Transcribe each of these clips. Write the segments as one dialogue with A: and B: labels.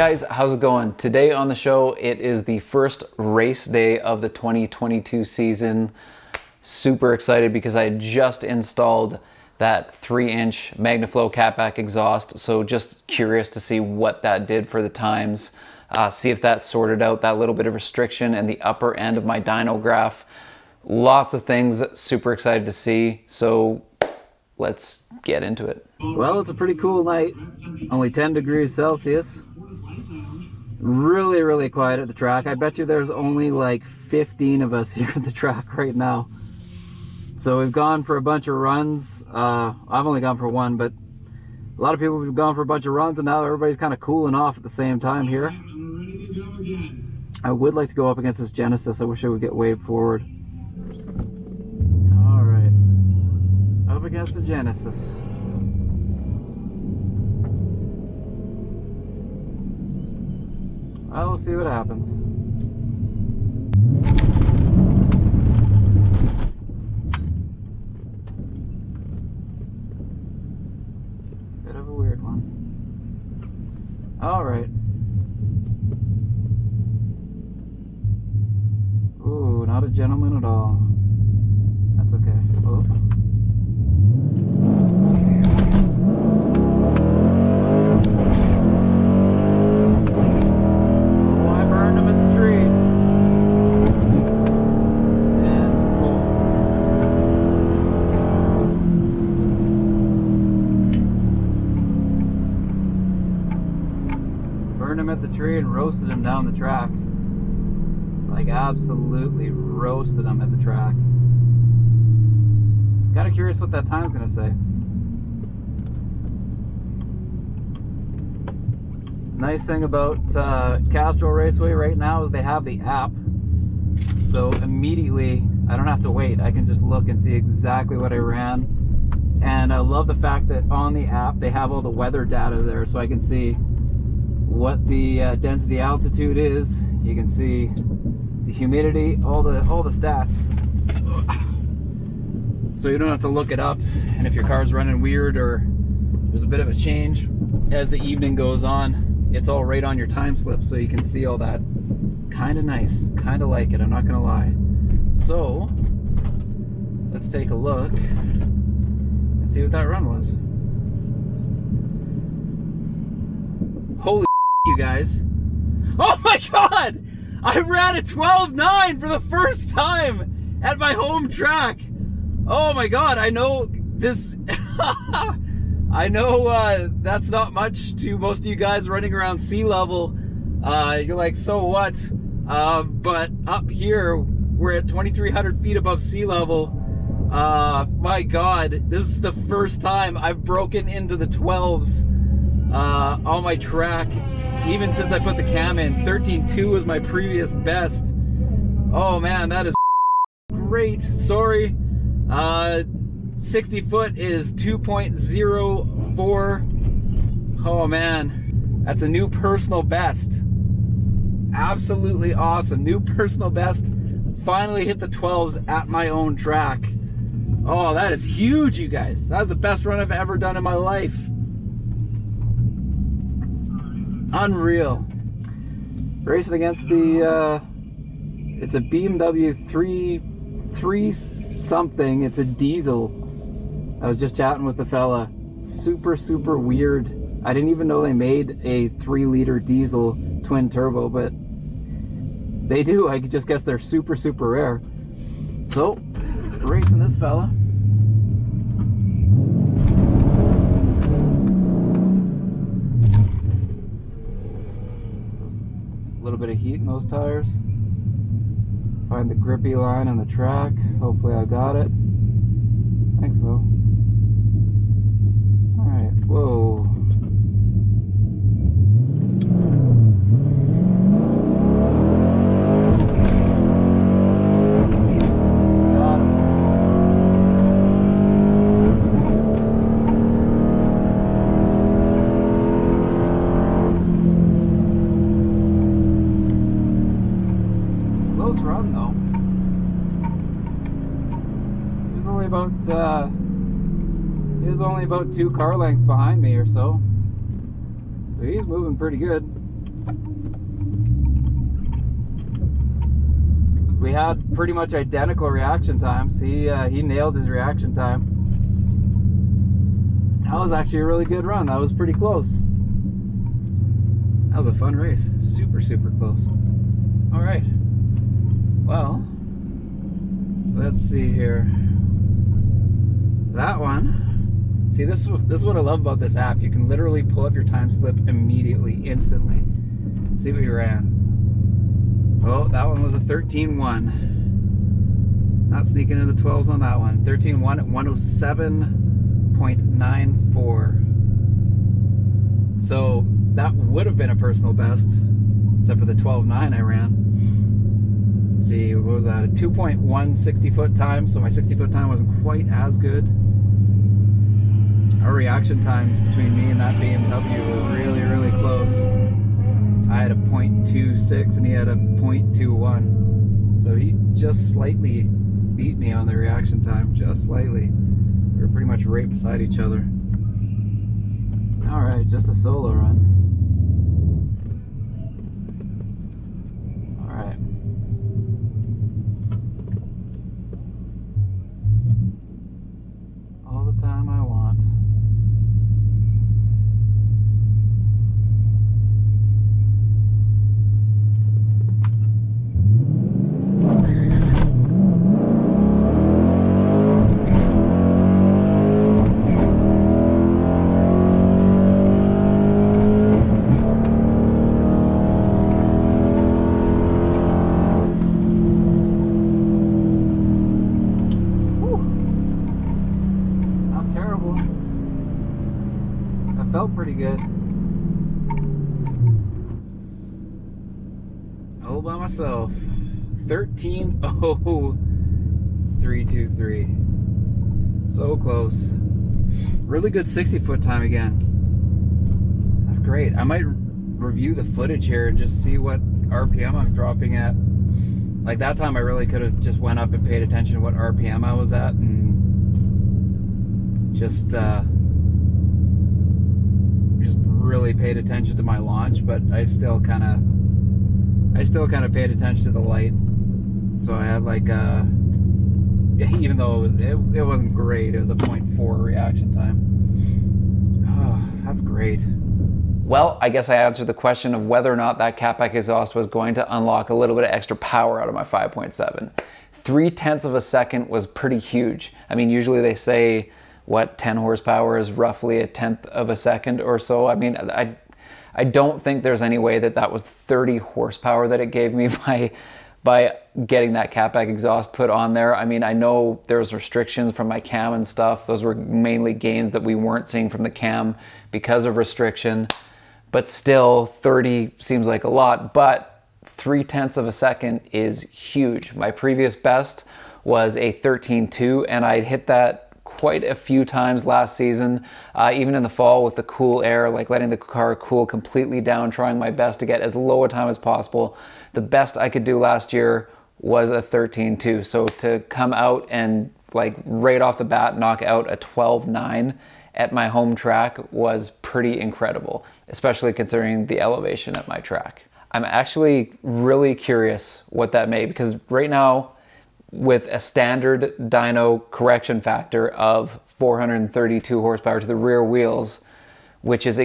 A: guys, how's it going? Today on the show, it is the first race day of the 2022 season. Super excited because I just installed that 3-inch Magnaflow Catback exhaust. So just curious to see what that did for the times. See if that sorted out that little bit of restriction in the upper end of my dyno graph. Lots of things, super excited to see. So let's get into it. Well, it's a pretty cool night. Only 10 degrees Celsius. Really quiet at the track. I bet you there's only like 15 of us here at the track right now. So we've gone for a bunch of runs. I've only gone for one, but a lot of people have gone for a bunch of runs, and now everybody's kind of cooling off at the same time here. I would like to go up against this Genesis. I wish I would get waved forward. All right, up against the Genesis. Well, we'll see what happens. Bit of a weird one. All right. Ooh, not a gentleman at all. That's okay. Oh. At the tree and roasted him down the track. Like absolutely roasted him at the track. Kind of curious what that time's gonna say. Nice thing about Castrol Raceway right now is they have the app, so immediately I don't have to wait. I can just look and see exactly what I ran. And I love the fact that on the app they have all the weather data there, so I can see what the density altitude is. You can see the humidity, all the stats, so you don't have to look it up. And if your car's running weird or there's a bit of a change as the evening goes on, it's all right on your time slip, so you can see all that. Kind of nice, kind of like it, I'm not gonna lie. So let's take a look and see what that run was. Holy you guys. Oh my god! I ran a 12.9 for the first time at my home track. Oh my god, I know this I know that's not much to most of you guys running around sea level. You're like, so what? But up here we're at 2,300 feet above sea level. My god, this is the first time I've broken into the 12s on my track, even since I put the cam in. 13.2 was my previous best. Oh man, that is great. Sorry. 60 foot is 2.04. Oh man, that's a new personal best. Absolutely awesome. New personal best. Finally hit the 12s at my own track. Oh, that is huge, you guys. That's the best run I've ever done in my life. Unreal. Racing against the it's a BMW 3 something. It's a diesel. I was just chatting with the fella. Super weird. I didn't even know they made a 3-liter diesel twin turbo, but they do. I just guess they're super rare. So racing this fella. A little bit of heat in those tires. Find the grippy line on the track. Hopefully I got it. I think so. Alright, whoa. Got him. Close run though. He was only about 2 car lengths behind me or so. So he's moving pretty good. had pretty much identical reaction times. He nailed his reaction time. That was actually a really good run. That was pretty close. That was a fun race. Super, super close. All right. Well, let's see here. That one. See, this is what I love about this app. You can literally pull up your time slip immediately, instantly. See what you ran. Oh, that one was a 13.1. Not sneaking into the 12s on that one. 13.1 at 107.94. So that would have been a personal best, except for the 12.9 I ran. Let's see, what was that? A 2.1 60-foot time, so my 60-foot time wasn't quite as good. Our reaction times between me and that BMW were really, really close. I had a 0.26 and he had a 0.21. So he just slightly beat me on the reaction time, just slightly. We were pretty much right beside each other. All right, just a solo run. All right. All the time I want. Felt pretty good. All by myself. 13.0323. So close. Really good 60-foot time again. That's great. I might review the footage here and just see what RPM I'm dropping at. Like that time I really could have just went up and paid attention to what RPM I was at and just really paid attention to my launch, but I still kind of paid attention to the light. So I had like even though it wasn't great, it was a 0.4 reaction time. Oh, that's great. Well, I guess I answered the question of whether or not that Catback exhaust was going to unlock a little bit of extra power out of my 5.7. 0.3 of a second was pretty huge. I mean, usually they say, what, 10 horsepower is roughly 1/10 of a second or so. I mean, I don't think there's any way that that was 30 horsepower that it gave me by getting that Catback exhaust put on there. I mean, I know there's restrictions from my cam and stuff. Those were mainly gains that we weren't seeing from the cam because of restriction. But still, 30 seems like a lot, but 0.3 of a second is huge. My previous best was a 13.2, and I hit that quite a few times last season, even in the fall with the cool air, like letting the car cool completely down, trying my best to get as low a time as possible. The best I could do last year was a 13.2. So to come out and like right off the bat knock out a 12.9 at my home track was pretty incredible, especially considering the elevation at my track. I'm actually really curious what that made, because right now, with a standard dyno correction factor of 432 horsepower to the rear wheels, which is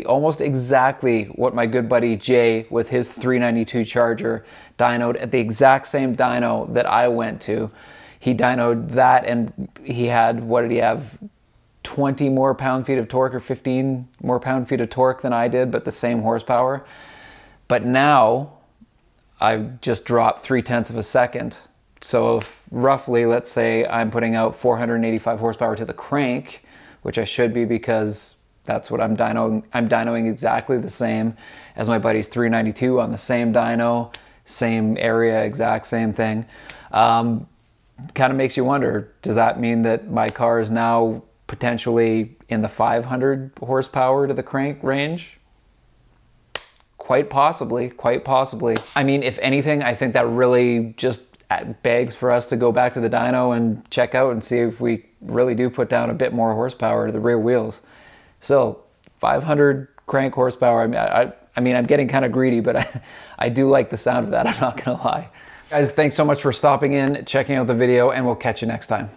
A: almost exactly what my good buddy Jay with his 392 Charger dynoed at the exact same dyno that I went to. He dynoed that and he had, what did he have? 20 more pound-feet of torque or 15 more pound-feet of torque than I did, but the same horsepower. But now I've just dropped 0.3 of a second. So if roughly, let's say I'm putting out 485 horsepower to the crank, which I should be because that's what I'm dynoing. I'm dynoing exactly the same as my buddy's 392 on the same dyno, same area, exact same thing. Kind of makes you wonder, does that mean that my car is now potentially in the 500 horsepower to the crank range? Quite possibly, quite possibly. I mean, if anything, I think that really just begs for us to go back to the dyno and check out and see if we really do put down a bit more horsepower to the rear wheels. Still, 500 crank horsepower. I mean, I'm getting kind of greedy, but I do like the sound of that. I'm not gonna lie.
B: Guys, thanks so much for stopping in, checking out the video, and we'll catch you next time.